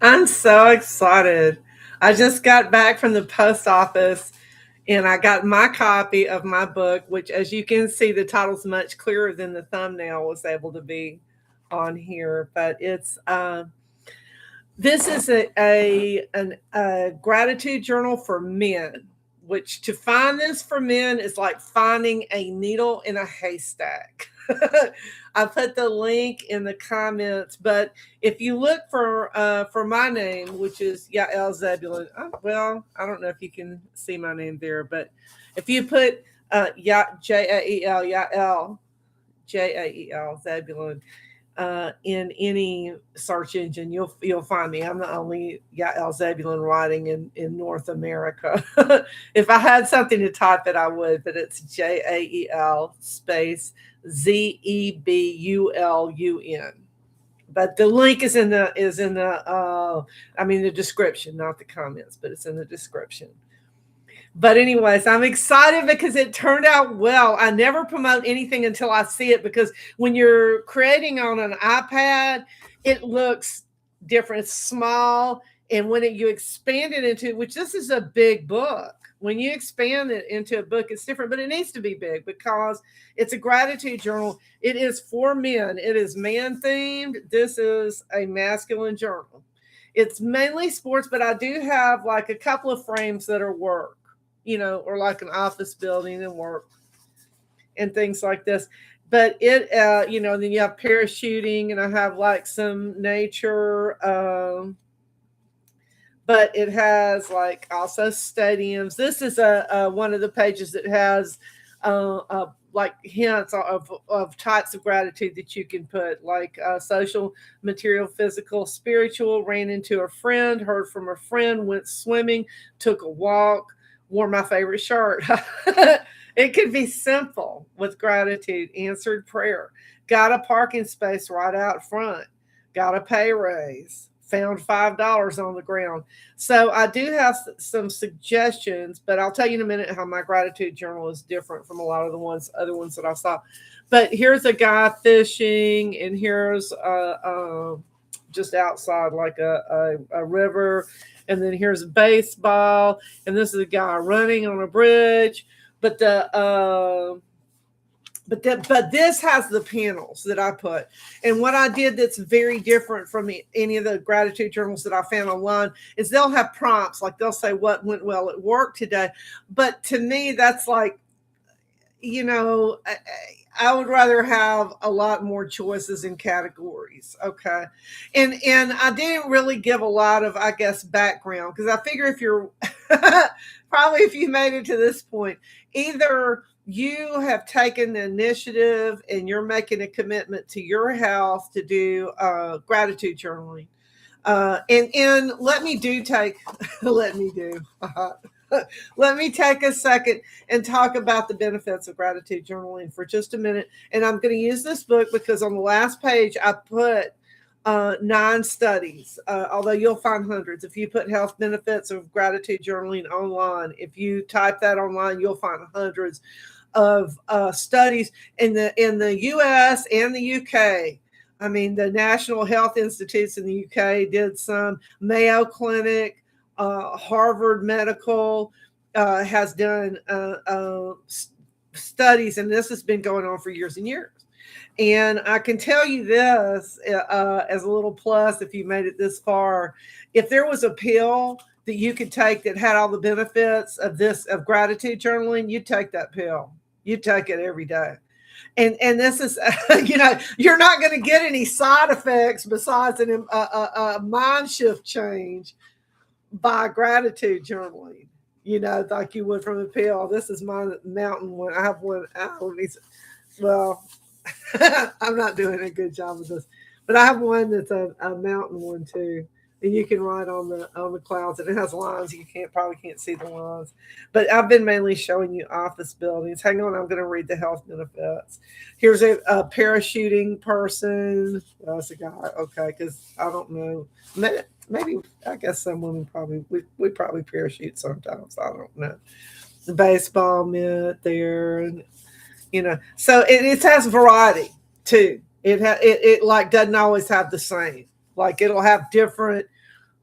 I'm so excited. I just got back from the post office and I got my copy of my book, which, as you can see, the title's much clearer than the thumbnail was able to be on here. But this is a gratitude journal for men, which to find this for men is like finding a needle in a haystack. I put the link in the comments, but if you look for my name, which is Yael Zebulon, well, I don't know if you can see my name there, but if you put Jael Yael Jael Zebulon in any search engine, you'll find me. I'm the only Yael Zebulon writing in North America. If I had something to type it, I would, but it's Jael space Zebulun. But the link is in the description, not the comments, but it's in the description. But anyways, I'm excited because it turned out well. I never promote anything until I see it, because when you're creating on an iPad, it looks different. It's small, and when you expand it into, which this is a big book. When you expand it into a book, it's different, but it needs to be big because it's a gratitude journal. It is for men. It is man themed. This is a masculine journal. It's mainly sports, but I do have like a couple of frames that are work, or like an office building and work and things like this. But then you have parachuting, and I have like some nature. But it has like also stadiums. This is a one of the pages that has like hints of types of gratitude that you can put, like social, material, physical, spiritual. Ran into a friend, heard from a friend, went swimming, took a walk, wore my favorite shirt. It could be simple with gratitude. Answered prayer, got a parking space right out front, got a pay raise, found $5 on the ground. So I do have some suggestions, but I'll tell you in a minute how my gratitude journal is different from a lot of the other ones that I saw. But here's a guy fishing, and here's just outside like a river, and then here's baseball, and this is a guy running on a bridge. But this has the panels that I put. And what I did that's very different from any of the gratitude journals that I found online is they'll have prompts, like they'll say what went well at work today. But to me, that's like, I would rather have a lot more choices and categories. Okay. And I didn't really give a lot of, I guess, background, because I figure if you're probably, if you made it to this point, either you have taken the initiative and you're making a commitment to your health to do gratitude journaling. And let me let me do let me take a second and talk about the benefits of gratitude journaling for just a minute. And I'm going to use this book because on the last page I put 9 studies, although you'll find hundreds. If you put health benefits of gratitude journaling online, if you type that online, you'll find hundreds of studies in the US and the UK. I mean, the National Health Institutes in the UK did some. Mayo Clinic, Harvard Medical has done studies, and this has been going on for years and years. And I can tell you this as a little plus, if you made it this far, if there was a pill that you could take that had all the benefits of gratitude journaling, you'd take that pill. You'd take it every day. And this is, you're not going to get any side effects besides a mind shift change by gratitude journaling, like you would from a pill. This is my mountain one. I have one. Well, I'm not doing a good job with this, but I have one that's a mountain one too. And you can write on the clouds, and it has lines. You probably can't see the lines, but I've been mainly showing you office buildings. Hang on, I'm going to read the health benefits. Here's a parachuting person. That's a guy. Okay, because I don't know. Maybe I guess some women probably we probably parachute sometimes. I don't know. The baseball mitt there, and so it has variety too. It like doesn't always have the same. Like it'll have different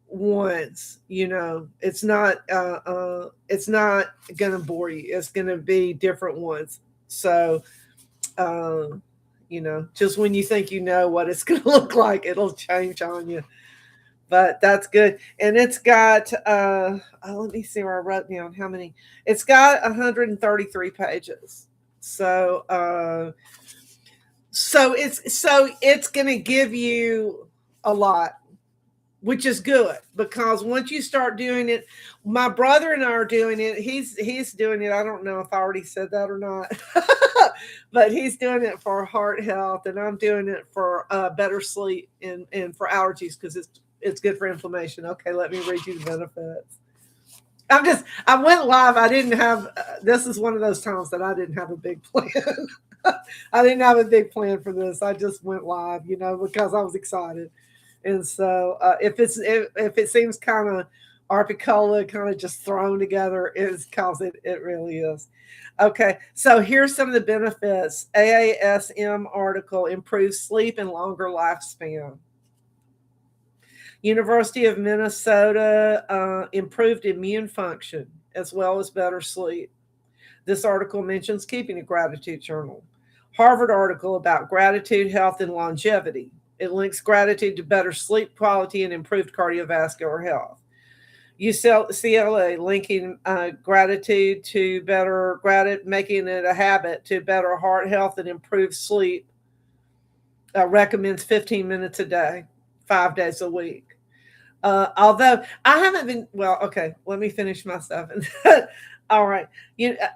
once. It's not gonna bore you. It's gonna be different ones. So just when you think you know what it's gonna look like, it'll change on you. But that's good. And it's got let me see where I wrote down how many. It's got 133 pages. So it's going to give you a lot, which is good, because once you start doing it, my brother and I are doing it. He's doing it. I don't know if I already said that or not, but he's doing it for heart health, and I'm doing it for better sleep and for allergies, because it's good for inflammation. Okay, let me read you the benefits. I went live. I didn't have, this is one of those times that I didn't have a big plan. I didn't have a big plan for this. I just went live, because I was excited. And so if it seems kind of arpicola, kind of just thrown together, it's because it really is. Okay, so here's some of the benefits. AASM article: improves sleep and longer lifespan. University of Minnesota, improved immune function as well as better sleep. This article mentions keeping a gratitude journal. Harvard article about gratitude, health, and longevity. It links gratitude to better sleep quality and improved cardiovascular health. UCLA linking gratitude to making it a habit to better heart health and improved sleep. Recommends 15 minutes a day, 5 days a week. Although I haven't been, well, okay, let me finish my stuff. All right.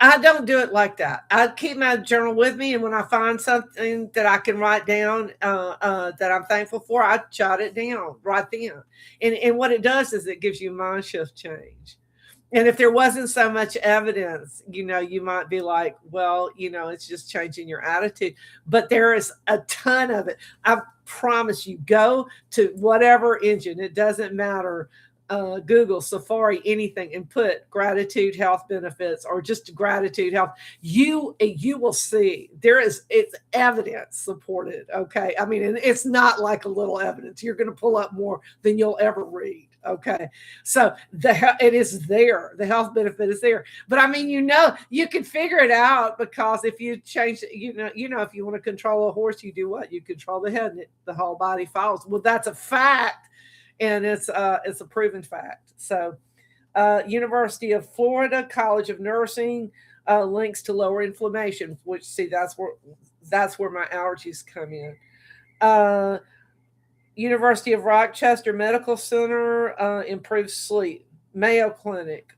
I don't do it like that. I keep my journal with me, and when I find something that I can write down that I'm thankful for, I jot it down right then. And what it does is it gives you mind shift change. And if there wasn't so much evidence, you might be like, well, it's just changing your attitude. But there is a ton of it. I promise you, go to whatever engine, it doesn't matter. Google, Safari, anything, and put gratitude health benefits or just gratitude health. You will see it's evidence supported. Okay. I mean, and it's not like a little evidence. You're going to pull up more than you'll ever read. Okay. So it is there. The health benefit is there. But I mean, you can figure it out, because if you change, if you want to control a horse, you do what? You control the head, and the whole body follows. Well, that's a fact. And it's a proven fact. So University of Florida College of Nursing links to lower inflammation, which, see, that's where my allergies come in. University of Rochester Medical Center improves sleep. Mayo Clinic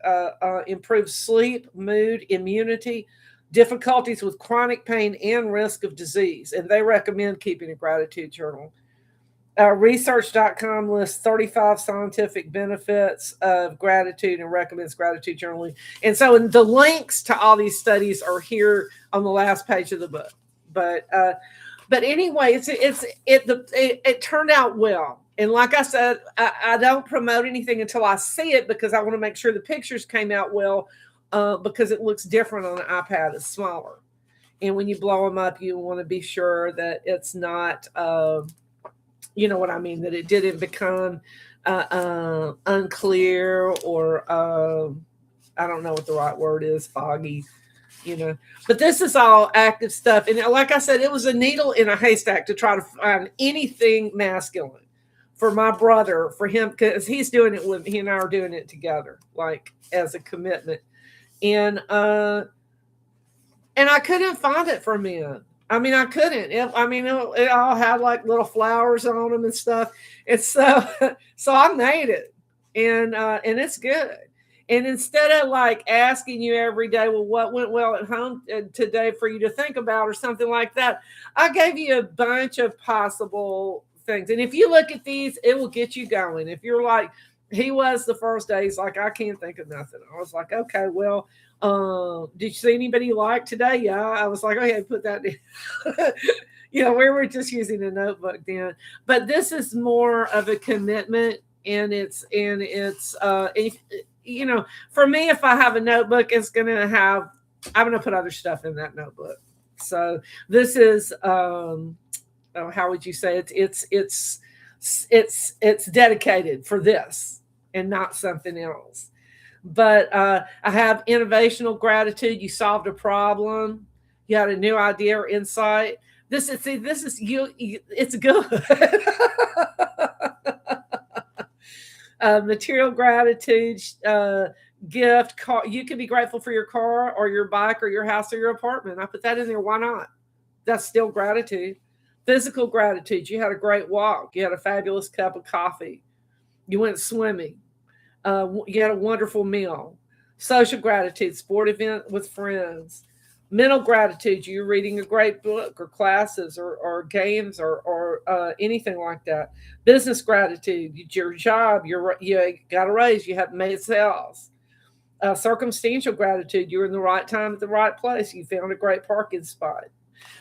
improves sleep, mood, immunity, difficulties with chronic pain, and risk of disease. And they recommend keeping a gratitude journal. Research.com lists 35 scientific benefits of gratitude and recommends gratitude journaling. And so the links to all these studies are here on the last page of the book. But anyway, it turned out well. And like I said, I don't promote anything until I see it, because I want to make sure the pictures came out well, because it looks different on an iPad. It's smaller. And when you blow them up, you want to be sure that it's not... you know what I mean, that it didn't become unclear, or I don't know what the right word is, foggy, But this is all active stuff. And like I said, it was a needle in a haystack to try to find anything masculine for my brother, for him, because he's doing it with, he and I are doing it together, like as a commitment. And I couldn't find it for men. I mean, I couldn't. It all had like little flowers on them and stuff. And so I made it, and it's good. And instead of like asking you every day, well, what went well at home today for you to think about, or something like that, I gave you a bunch of possible things. And if you look at these, it will get you going. If you're like, he was the first day, he's like, I can't think of nothing. I was like, okay, well, did you see anybody you like today? Yeah. I was like, okay, put that in. We were just using a notebook then. But this is more of a commitment, and it's for me, if I have a notebook, I'm going to put other stuff in that notebook. So this is, how would you say it? It's dedicated for this. and not something else. But I have innovational gratitude. You solved a problem. You had a new idea or insight. This is you. It's good. Material gratitude, gift, car. You can be grateful for your car or your bike or your house or your apartment. I put that in there. Why not? That's still gratitude. Physical gratitude. You had a great walk. You had a fabulous cup of coffee. You went swimming. You had a wonderful meal. Social gratitude, sport event with friends. Mental gratitude, you're reading a great book or classes or games or anything like that. Business gratitude, your job, you got a raise, you have made sales. Circumstantial gratitude, you're in the right time at the right place. You found a great parking spot.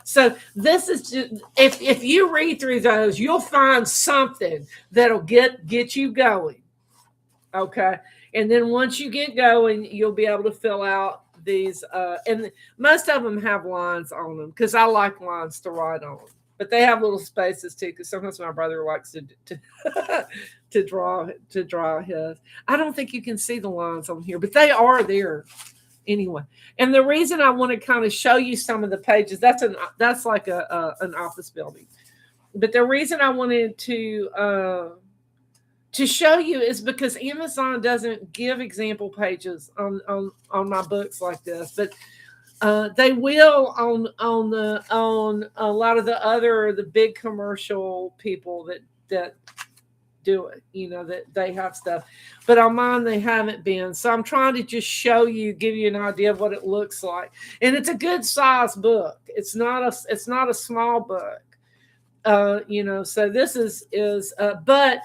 So this is just, if you read through those, you'll find something that'll get you going. Okay. And then once you get going, you'll be able to fill out these. And most of them have lines on them because I like lines to write on. But they have little spaces too, because sometimes my brother likes to draw his. I don't think you can see the lines on here, but they are there anyway. And the reason I want to kind of show you some of the pages, that's like an office building. But the reason I wanted to show you is because Amazon doesn't give example pages on my books like this, but they will on a lot of the big commercial people that do it, that they have stuff, but on mine they haven't been. So I'm trying to just show you, give you an idea of what it looks like, and it's a good size book. It's not a small book, So this is but.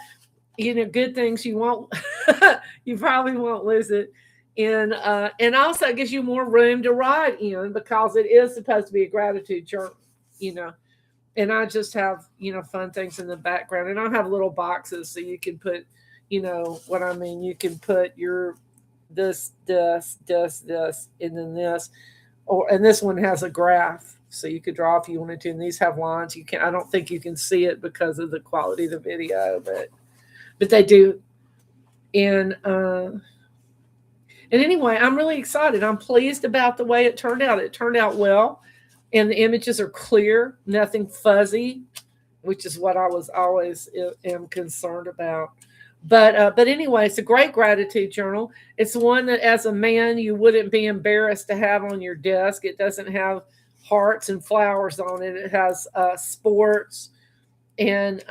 Good things you won't, you probably won't lose it. And also it gives you more room to write in because it is supposed to be a gratitude journal, and I just have, fun things in the background, and I have little boxes so you can put, what I mean, you can put your, this, and then this, and this one has a graph. So you could draw if you wanted to, and these have lines. I don't think you can see it because of the quality of the video, but they do. And anyway, I'm really excited. I'm pleased about the way it turned out. It turned out well, and the images are clear, nothing fuzzy, which is what I was always am concerned about. But anyway, it's a great gratitude journal. It's one that, as a man, you wouldn't be embarrassed to have on your desk. It doesn't have hearts and flowers on it. It has sports and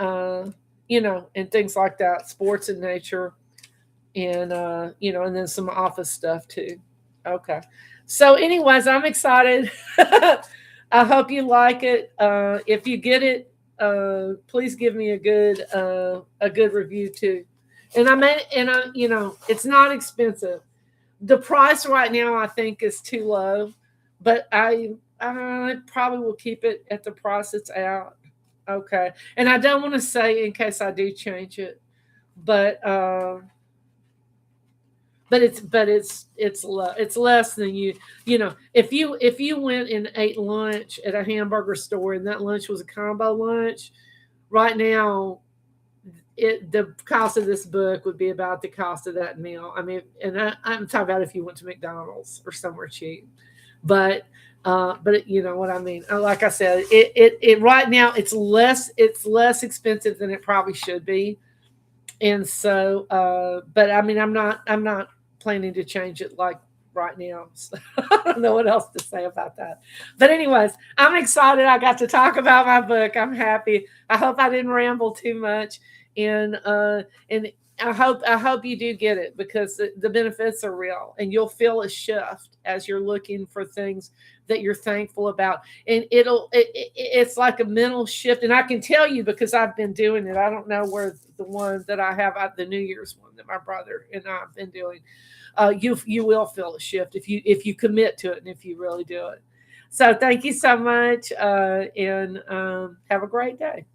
and things like that, sports and nature, and and then some office stuff too. Okay. So anyways, I'm excited. I hope you like it. If you get it, please give me a good review too. And it's not expensive. The price right now I think is too low, but I probably will keep it at the price it's out. Okay. And I don't want to say in case I do change it, but it's less than if you went and ate lunch at a hamburger store and that lunch was a combo lunch, right now the cost of this book would be about the cost of that meal. I mean, and I'm talking about if you went to McDonald's or somewhere cheap, but you know what I mean. Like I said, it right now it's less expensive than it probably should be, and so but I mean I'm not planning to change it like right now. So I don't know what else to say about that. But anyways, I'm excited. I got to talk about my book. I'm happy. I hope I didn't ramble too much, and I hope you do get it because the benefits are real, and you'll feel a shift as you're looking for things that you're thankful about. And it's like a mental shift. And I can tell you because I've been doing it. I don't know where the one that I have, the New Year's one that my brother and I've been doing. You will feel a shift if you commit to it and if you really do it. So thank you so much, and have a great day.